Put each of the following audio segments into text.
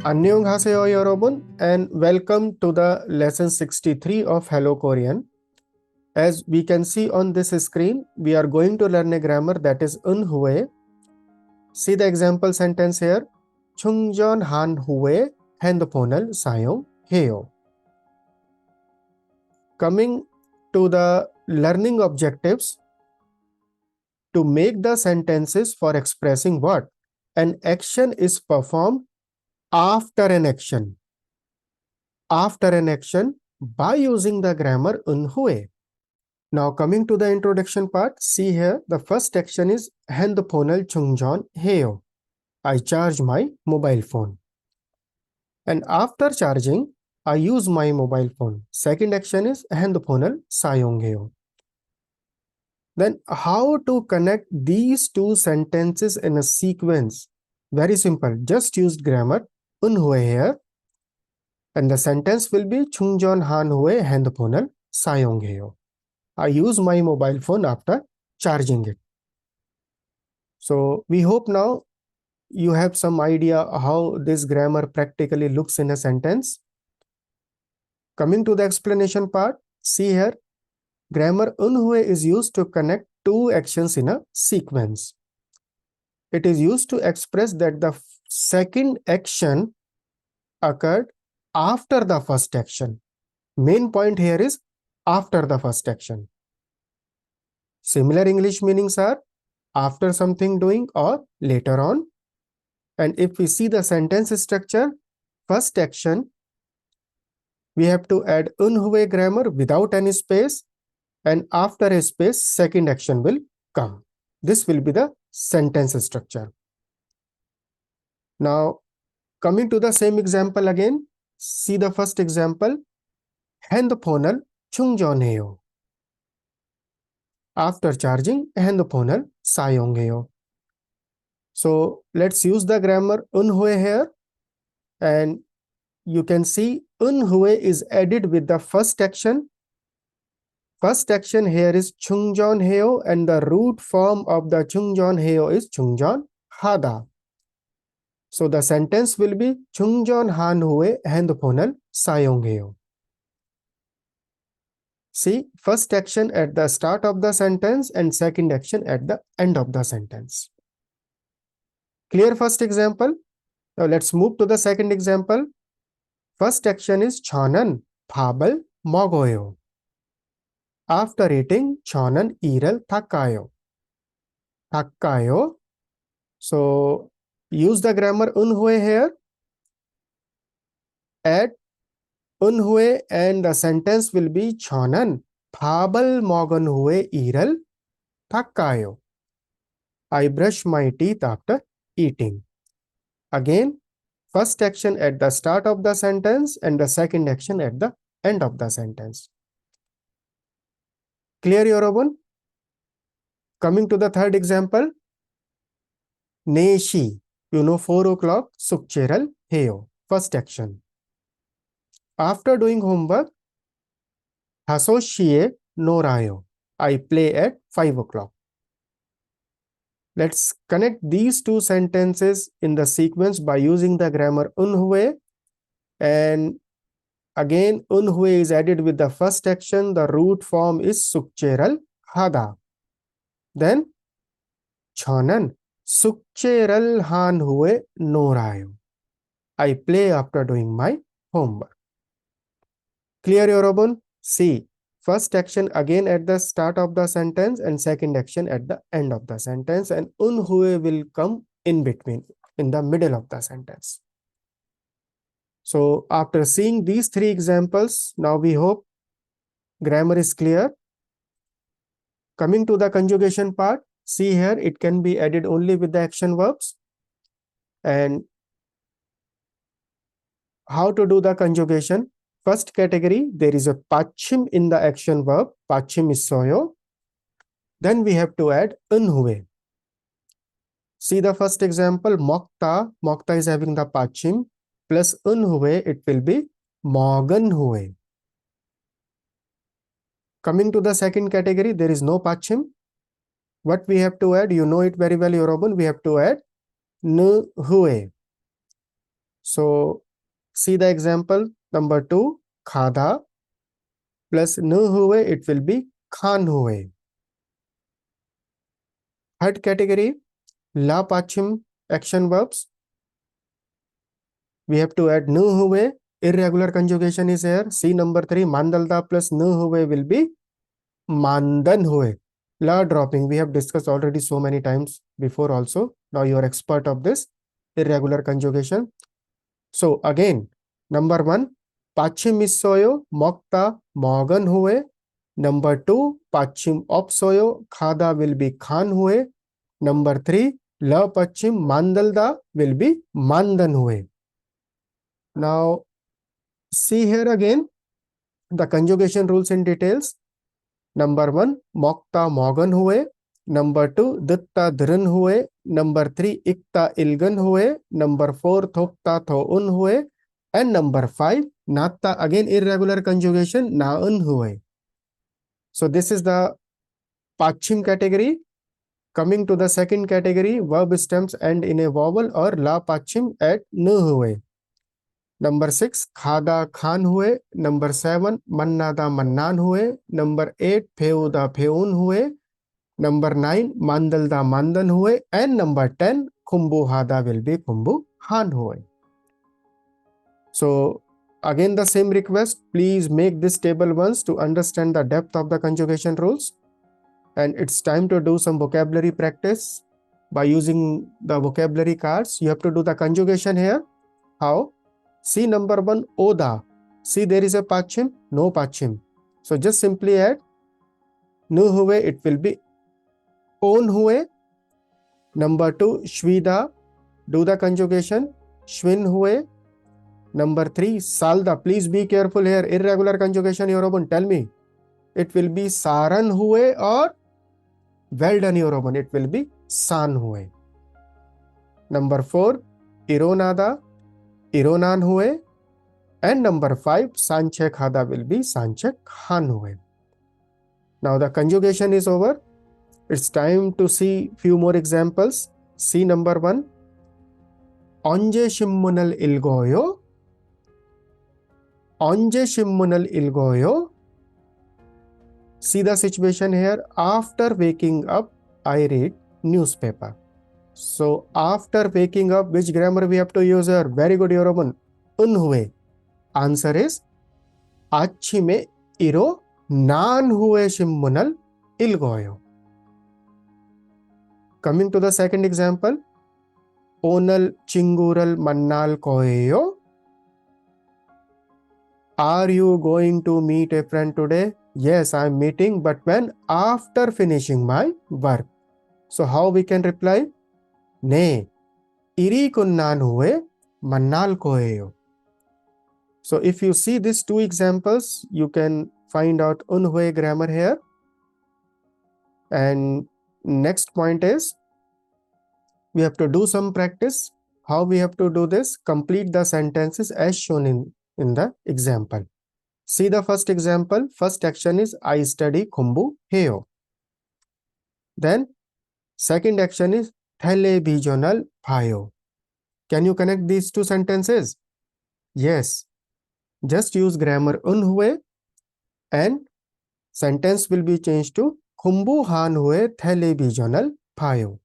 안녕하세요, 여러분, and welcome to the lesson 63 of Hello Korean. As we can see on this screen, we are going to learn a grammar that is unhué. See the example sentence here. 충전한 후에 핸드폰을 사용해요. Coming to the learning objectives, to make the sentences for expressing what? An action is performed after an action. After an action by using the grammar unhué. Now coming to the introduction part, see here the first action is 핸드폰을 충전해요. I charge my mobile phone. And after charging, I use my mobile phone. Second action is 핸드폰을 사용해요. Then how to connect these two sentences in a sequence? Very simple. Just use grammar unhué here. And the sentence will be 충전한 후에 핸드폰을 사용해요. I use my mobile phone after charging it. So we hope now you have some idea how this grammar practically looks in a sentence. Coming to the explanation part, see here, grammar unhué is used to connect two actions in a sequence. It is used to express that the second action occurred after the first action. Main point here is after the first action. Similar English meanings are after something doing or later on. And if we see the sentence structure, first action, we have to add unhué grammar without any space, and after a space, second action will come. This will be the sentence structure. Now, coming to the same example again, see the first example, 핸드폰을 충전해요. After charging, 핸드폰을 사용해요. So let's use the grammar unhué here, and you can see unhué is added with the first action. First action here is 충전해요, and the root form of the 충전해요 is 충전하다. So the sentence will be 충전한 후에 핸드폰을 사용해요. See, first action at the start of the sentence and second action at the end of the sentence. Clear first example? Now let's move to the second example. First action is 저는 밥을 먹어요. After eating, 저는 이를 닦아요. 닦아요. So use the grammar unhué here. Add unhué and the sentence will be 저는 밥을 먹은 후에 이를 닦아요. I brush my teeth after eating. Again, first action at the start of the sentence and the second action at the end of the sentence. Clear, 여러분? Coming to the third example, 4시, 4 o'clock, 숙제를 해요. First action. After doing homework, 5시에 놀아요. I play at 5 o'clock. Let's connect these two sentences in the sequence by using the grammar unhué. And again, unhué is added with the first action. The root form is 숙제를 하다. Then, 저는 숙제를 한 후에 놀아요. I play after doing my homework. Clear, 여러분? See, first action again at the start of the sentence and second action at the end of the sentence, and unhué will come in between, in the middle of the sentence. So after seeing these three examples, now we hope grammar is clear. Coming to the conjugation part, see here it can be added only with the action verbs. And how to do the conjugation? First category, there is a pachim in the action verb. Pachim is soyo. Then we have to add unhué. See the first example, mokta. Mokta is having the pachim plus unhué, it will be morgan hué. Coming to the second category, there is no pachim. What we have to add, you know it very well, Yorobun, we have to add nu hué. So see the example number 2, khada plus न हुए, it will be Khan हुए. Third category, la pachim action verbs. We have to add न हुए. Irregular conjugation is here. See number 3, mandalda plus न हुए will be mandan हुए. La dropping, we have discussed already so many times before also. Now you are expert of this irregular conjugation. So again, number 1, pachim issoyo mokta mogan हुए. Number 2, pachim opsoyo khada will be khan हुए. Number 3, la pachim mandalda will be mandan हुए. Now see here again the conjugation rules in details. Number 1, mokta mogan हुए. Number 2, ditta dhiran हुए. Number 3, ikta ilgan हुए. Number 4, thokta thoun हुए. And number 5, natta, again irregular conjugation, naun हुए. So this is the pachim category. Coming to the second category, verb stems end in a vowel or la pachim at n हुए. Number 6, khada khan हुए. Number 7, mannada mannan हुए. Number 8, pheuda pheun हुए. Number 9, mandalda mandan हुए. And number 10, khumbu hada will be khumbu han हुए. So again the same request, please make this table once to understand the depth of the conjugation rules. And it's time to do some vocabulary practice by using the vocabulary cards. You have to do the conjugation here. How? See number 1, oda. See there is a pachim, no pachim. So just simply add nu हुए, it will be on हुए. Number 2, shvida. Do the conjugation, shwin हुए. Number 3, salda. Please be careful here. Irregular conjugation, Yorobun, tell me. It will be saran हुए or well done, Yorobun. It will be san हुए. Number 4, ironada. Ironan हुए. And number 5, sanche khada will be sanche khan हुए. Now the conjugation is over. It's time to see few more examples. See number 1. Onje shimmunal ilgoyo. Onje shimmunal ilgoyo. See the situation here. After waking up, I read newspaper. So after waking up, which grammar we have to use here? Very good, Yorobun. Un हुए. Answer is achi me iro nan हुए shimmunal ilgoyo. Coming to the second example, onal chingural mannal koyo. Are you going to meet a friend today? Yes, I am meeting, but when? After finishing my work. So how we can reply? Ne, iri kunnan हुए mannal koyo. So if you see these two examples, you can find out un हुए grammar here. And next point is, we have to do some practice. How we have to do this? Complete the sentences as shown in the example. See the first example. First action is I study khumbu heo. Then second action is televisional phayo. Can you connect these two sentences? Yes. Just use grammar un हुए and sentence will be changed to khumbu han हुए televisional phayo.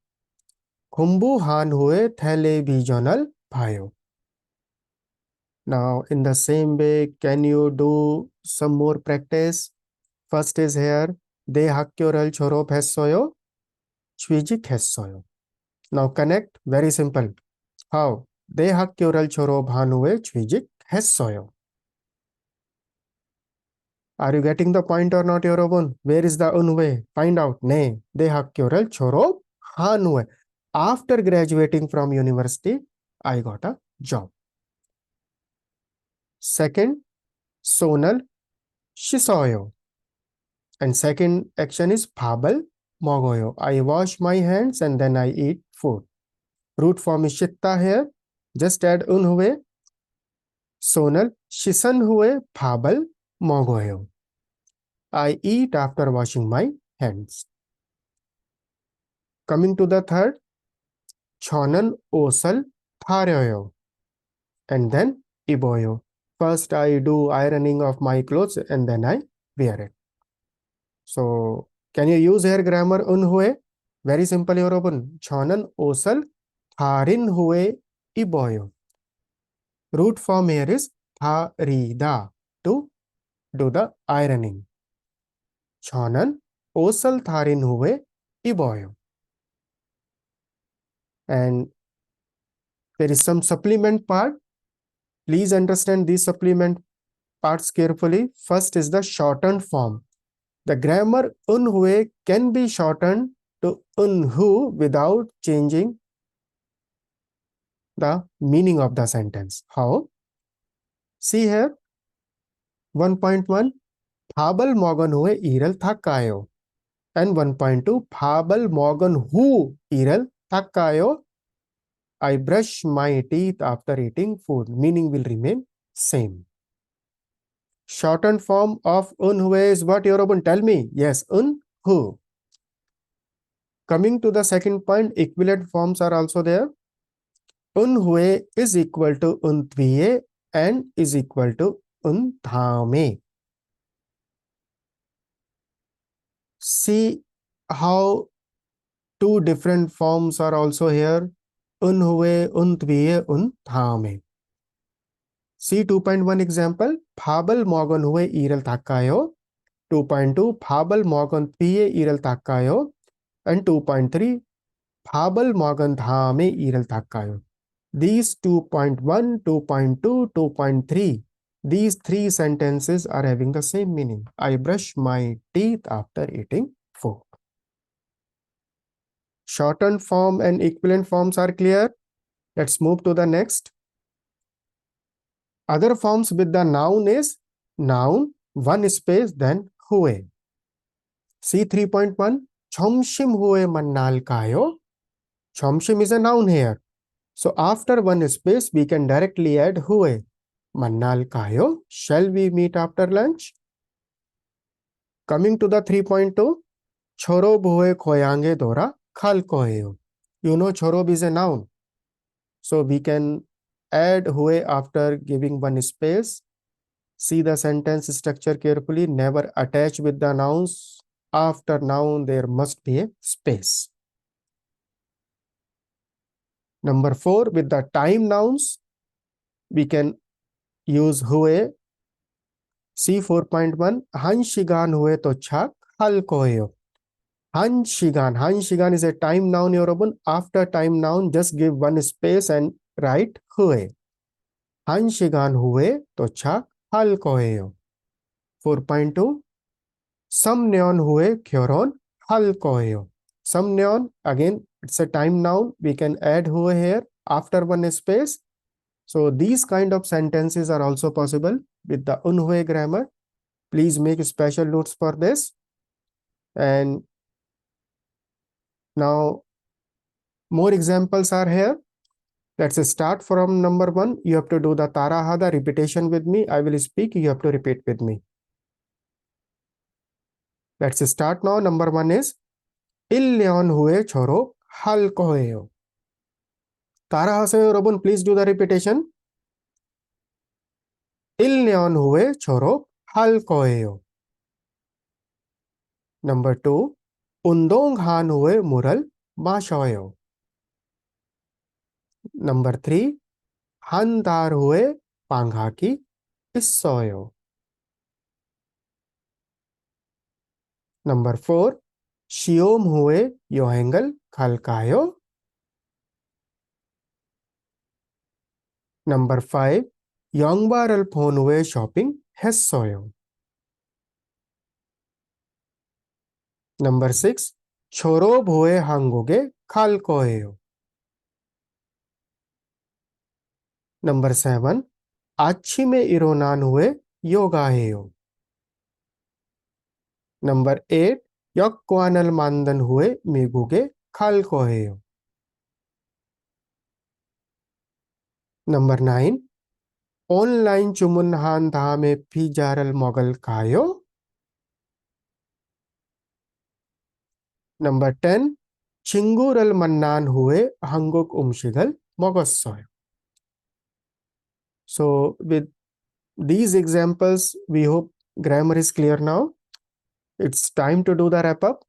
Khumbu han हुए televisional phayo. Now in the same way, can you do some more practice? First is here, de hakkyoral choro phessoyo, chwijik hessoyo. Now connect, very simple. How? De hakkyoral choro bhanue chwijik hessoyo. Are you getting the point or not, Yorobun? Where is the unwe? Find out. Ne, de hakkyoral choro hanue. After graduating from university, I got a job. Second, sonal shisoyo. And second action is phabal mogoyo. I wash my hands and then I eat food. Root form is shitta here. Just add un हुए. Sonal shisan हुए phabal mogoyo. I eat after washing my hands. Coming to the third, chonan osal tharyoyo. and then iboyo. First I do ironing of my clothes and then I wear it. So can you use here grammar un hue? Very simple yorobun. Chonan osal tharin hue iboyo. Root form here is tharida, to do the ironing. Chonan osal tharin hue iboyo. And there is some supplement part. Please understand these supplement parts carefully. First is the shortened form. The grammar un hue can be shortened to un hu without changing the meaning of the sentence. How? See here, 1.1, Fabel morgen hue iral thakayo. And 1.2, Fabel morgen hu iral thakayo. I brush my teeth after eating food. Meaning will remain same. Shortened form of un hue is what, Yorobun? Tell me. Yes, un hu. Coming to the second point, equivalent forms are also there. Un hue is equal to un tviye and is equal to un thame. See how two different forms are also here. Un hue, un tviye, un thame. See 2.1 example. Fabel morgen hue iral thakayo. 2.2, Fabel morgen tviye iral thakayo. And 2.3, Fabel morgen thame iral thakayo. These 2.1, 2.2, 2.3, these three sentences are having the same meaning. I brush my teeth after eating food. Shortened form and equivalent forms are clear. Let's move to the next. Other forms with the noun is noun, one space, then hue. See 3.1, Chomshim hue mannal kayo. Chomshim is a noun here. So after one space, we can directly add hue. Mannal kayo, shall we meet after lunch? Coming to the 3.2, Chorob hue khoyange dora khal koyo. You know chorob is a noun. So we can add hue after giving one space. See the sentence structure carefully. Never attach with the nouns. After noun, there must be a space. Number 4, with the time nouns, we can use hue. See 4.1, Hanshigan hue to chak hal koyo. Hanshigan. Hanshigan is a time noun, Yorobun. After time noun, just give one space and write hue. Hanshigan hue to chak hal koyo. 4.2, Samneon hue kyoron hal koyo. Samneon, again, it's a time noun. We can add hue here after one space. So these kind of sentences are also possible with the unhue grammar. Please make special notes for this. And now more examples are here. Let's start from number 1. You have to do the Tarahada repetition with me. I will speak. You have to repeat with me. Let's start now. Number 1 is Il leon hue choro hal koheo. Tarahasa Robun, please do the repetition. Il leon hue choro hal koheo. Number 2, Undong han hue mural mashoyo. Number 3, Han dar hue panghaki issoyo. Number 4, Shiom hue yohengal khalkayo. Number 5, Yongbaral phone hue shopping hessoyo. Number 6, Chorob hue hangoge khalkoyo. Number 7, Achi में इरोनान हुए yoga हेयो. Number 8, यक्वानल मानदन हुए मेगुगे खाल को हेयो. Number 9, online चुमुन हान धा में फी जारल मोगल कायो. Number 10, चिंगूरल mannan हुए हंगुक उमशिगल मोगस्सोय. So with these examples, we hope grammar is clear now. It's time to do the wrap up.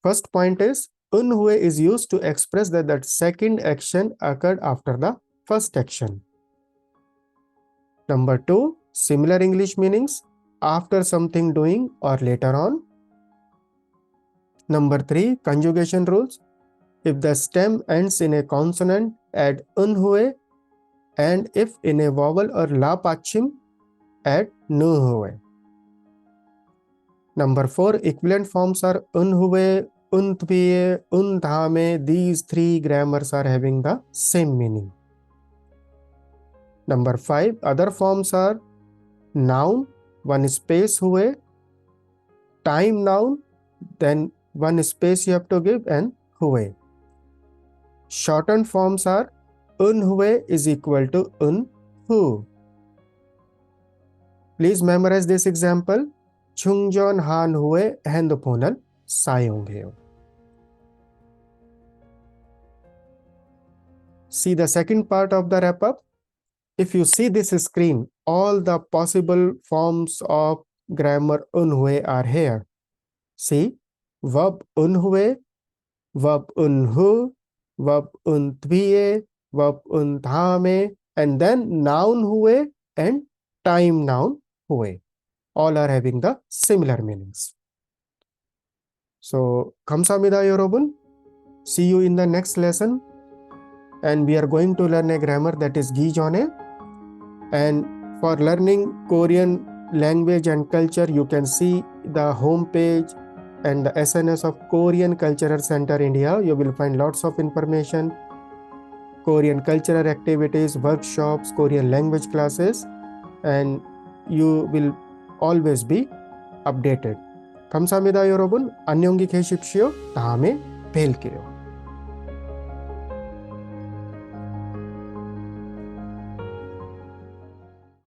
First point is un hue is used to express that the second action occurred after the first action. Number 2, similar English meanings after something doing or later on. Number 3, conjugation rules. If the stem ends in a consonant, add un hue, and if in a vowel or la pachim, add nu hue. Number 4, equivalent forms are un hue, un tviye, un dhame. These three grammars are having the same meaning. Number 5, other forms are noun, one space hue, time noun, then one space you have to give, and hue. Shortened forms are un hue is equal to un hu. Please memorize this example. Chungjon han hue hendoponal sayongheo. See the second part of the wrap up. If you see this screen, all the possible forms of grammar un hue are here. See, verb un hue, verb un hu, verb un tviye, verb un dhame, and then noun hue and time noun hue. All are having the similar meanings. So, kamsahamnida yorobun. See you in the next lesson. And we are going to learn a grammar that is Gijone. And for learning Korean language and culture, you can see the home page and the SNS of Korean Cultural Center India. You will find lots of information, Korean cultural activities, workshops, Korean language classes, and you will always be updated. 감사합니다, 여러분. 안녕히 계십시오. 다음에 뵐게요.